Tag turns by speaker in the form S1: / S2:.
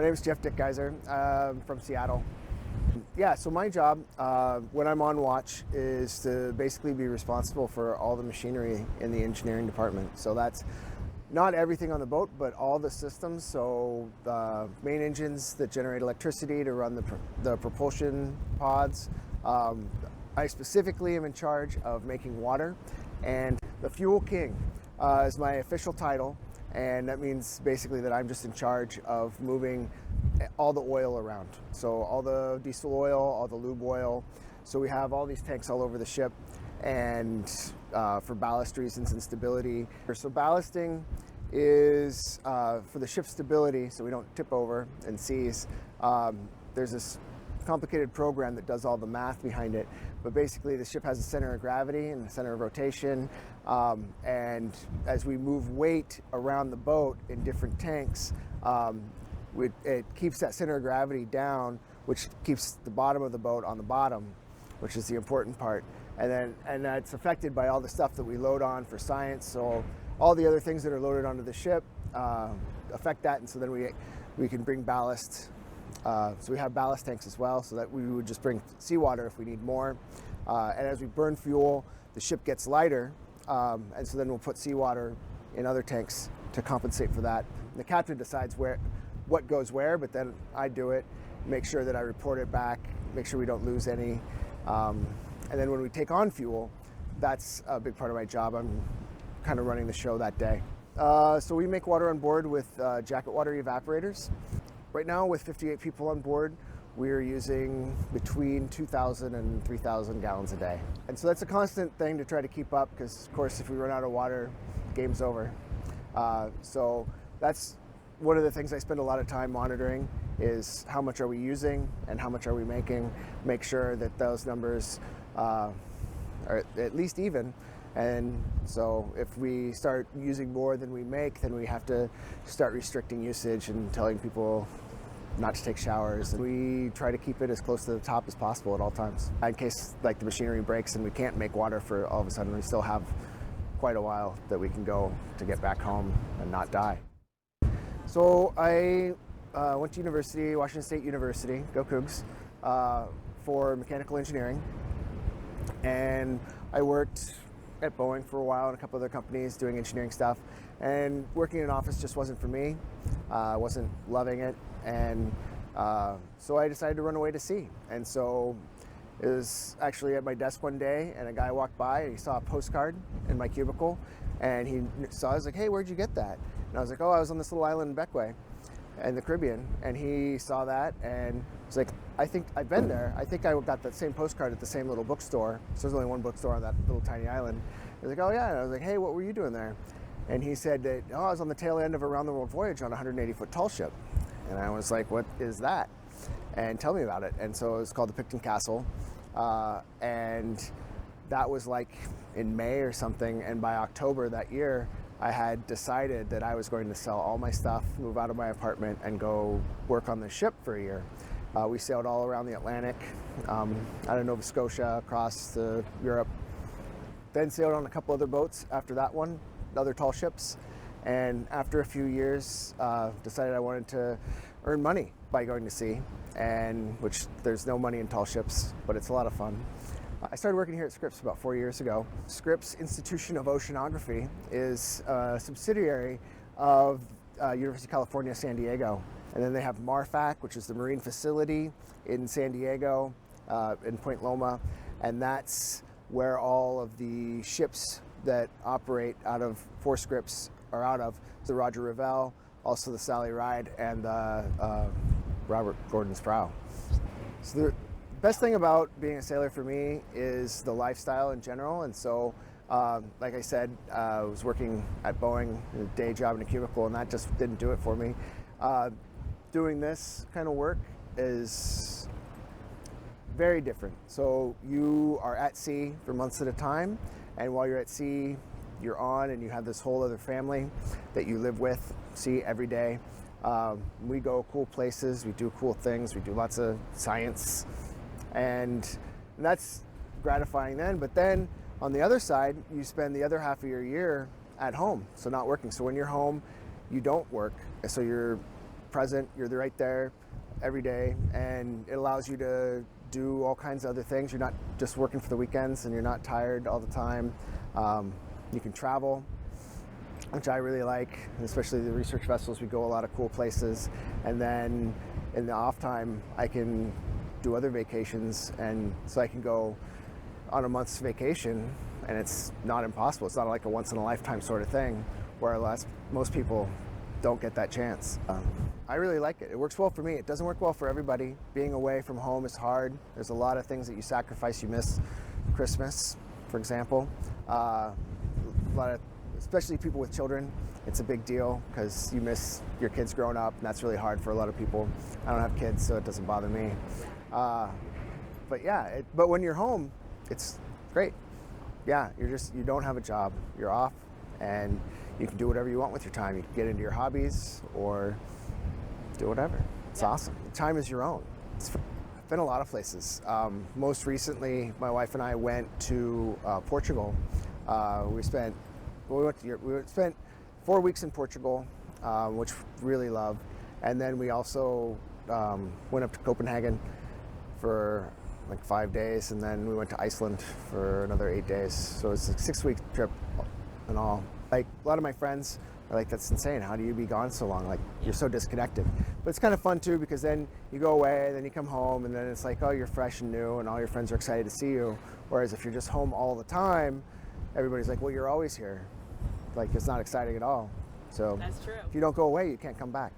S1: My name is Geoff Dickgieser. I'm from Seattle. Yeah, so my job when I'm on watch is to basically be responsible for all the machinery in the engineering department. So that's not everything on the boat, but all the systems. So the main engines that generate electricity to run the propulsion pods. I specifically am in charge of making water, and the Fuel King is my official title. And that means basically that I'm just in charge of moving all the oil around. So all the diesel oil, all the lube oil. So we have all these tanks all over the ship, and for ballast reasons and stability. So ballasting is for the ship's stability, so we don't tip over and seize. There's this complicated program that does all the math behind it, but basically the ship has a center of gravity and a center of rotation, and as we move weight around the boat in different tanks, it keeps that center of gravity down, which keeps the bottom of the boat on the bottom, which is the important part. And that's affected by all the stuff that we load on for science. So all the other things that are loaded onto the ship affect that, and so then we can bring ballast. So we have ballast tanks as well, so that we would just bring seawater if we need more. And as we burn fuel, the ship gets lighter, and so then we'll put seawater in other tanks to compensate for that. And the captain decides what goes where, but then I do it, make sure that I report it back, make sure we don't lose any. And then when we take on fuel, that's a big part of my job. I'm kind of running the show that day. So we make water on board with jacket water evaporators. Right now, with 58 people on board, we're using between 2,000 and 3,000 gallons a day. And so that's a constant thing to try to keep up, because of course if we run out of water, game's over. So that's one of the things I spend a lot of time monitoring, is how much are we using and how much are we making. Make sure that those numbers are at least even. And so if we start using more than we make, then we have to start restricting usage and telling people not to take showers. We try to keep it as close to the top as possible at all times. In case like the machinery breaks and we can't make water for all of a sudden, we still have quite a while that we can go to get back home and not die. So I went to university, Washington State University, go Cougs, for mechanical engineering. And I worked at Boeing for a while and a couple other companies doing engineering stuff, and working in an office just wasn't for me. I wasn't loving it, and so I decided to run away to sea. And so it was actually at my desk one day, and a guy walked by and he saw a postcard in my cubicle, and I was like, hey, where'd you get that? And I was like, oh, I was on this little island in Bequia in the Caribbean. And he saw that and was like, I think I've been there. I think I got that same postcard at the same little bookstore. So there's only one bookstore on that little tiny island. He was like, oh yeah. And I was like, hey, what were you doing there? And he said that, oh, I was on the tail end of a round the world voyage on a 180-foot tall ship. And I was like, what is that? And tell me about it. And so it was called the Picton Castle. And that was like in May or something. And by October that year, I had decided that I was going to sell all my stuff, move out of my apartment, and go work on the ship for a year. We sailed all around the Atlantic, out of Nova Scotia, across to Europe. Then sailed on a couple other boats after that one, other tall ships. And after a few years, decided I wanted to earn money by going to sea, and which there's no money in tall ships, but it's a lot of fun. I started working here at Scripps about 4 years ago. Scripps Institution of Oceanography is a subsidiary of University of California, San Diego. And then they have MARFAC, which is the marine facility in San Diego, in Point Loma. And that's where all of the ships that operate out of for Scripps are out of. The Roger Revelle, also the Sally Ride, and the Robert Gordon's Prow. So the best thing about being a sailor for me is the lifestyle in general. And so, like I said, I was working at Boeing, a day job in a cubicle, and that just didn't do it for me. Doing this kind of work is very different. So you are at sea for months at a time, and while you're at sea, you're on and you have this whole other family that you live with, see every day. We go cool places, we do cool things, we do lots of science, and that's gratifying then. But then on the other side, you spend the other half of your year at home, so not working. So when you're home, you don't work, so you're present. You're right there every day, and it allows you to do all kinds of other things. You're not just working for the weekends, and you're not tired all the time. You can travel, which I really like, especially the research vessels. We go a lot of cool places, and then in the off time I can do other vacations, and so I can go on a month's vacation, and it's not impossible. It's not like a once in a lifetime sort of thing, where most people don't get that chance. I really like it. It works well for me. It doesn't work well for everybody. Being away from home is hard. There's a lot of things that you sacrifice. You miss Christmas, for example. A lot of, especially people with children, it's a big deal because you miss your kids growing up, and that's really hard for a lot of people. I don't have kids, so it doesn't bother me. But yeah, but when you're home, it's great. Yeah, you don't have a job. You're off, and you can do whatever you want with your time. You can get into your hobbies or do whatever. It's awesome. Time is your own. I've been a lot of places. Most recently, my wife and I went to Portugal. We spent 4 weeks in Portugal, which really loved, and then we also went up to Copenhagen for like 5 days, and then we went to Iceland for another 8 days. So it's a 6-week trip in all. Like, a lot of my friends are like, that's insane. How do you be gone so long? Like, you're so disconnected. But it's kind of fun too, because then you go away, then you come home, and then it's like, oh, you're fresh and new, and all your friends are excited to see you. Whereas if you're just home all the time, everybody's like, well, you're always here. Like, it's not exciting at all. So
S2: that's true.
S1: If you don't go away, you can't come back.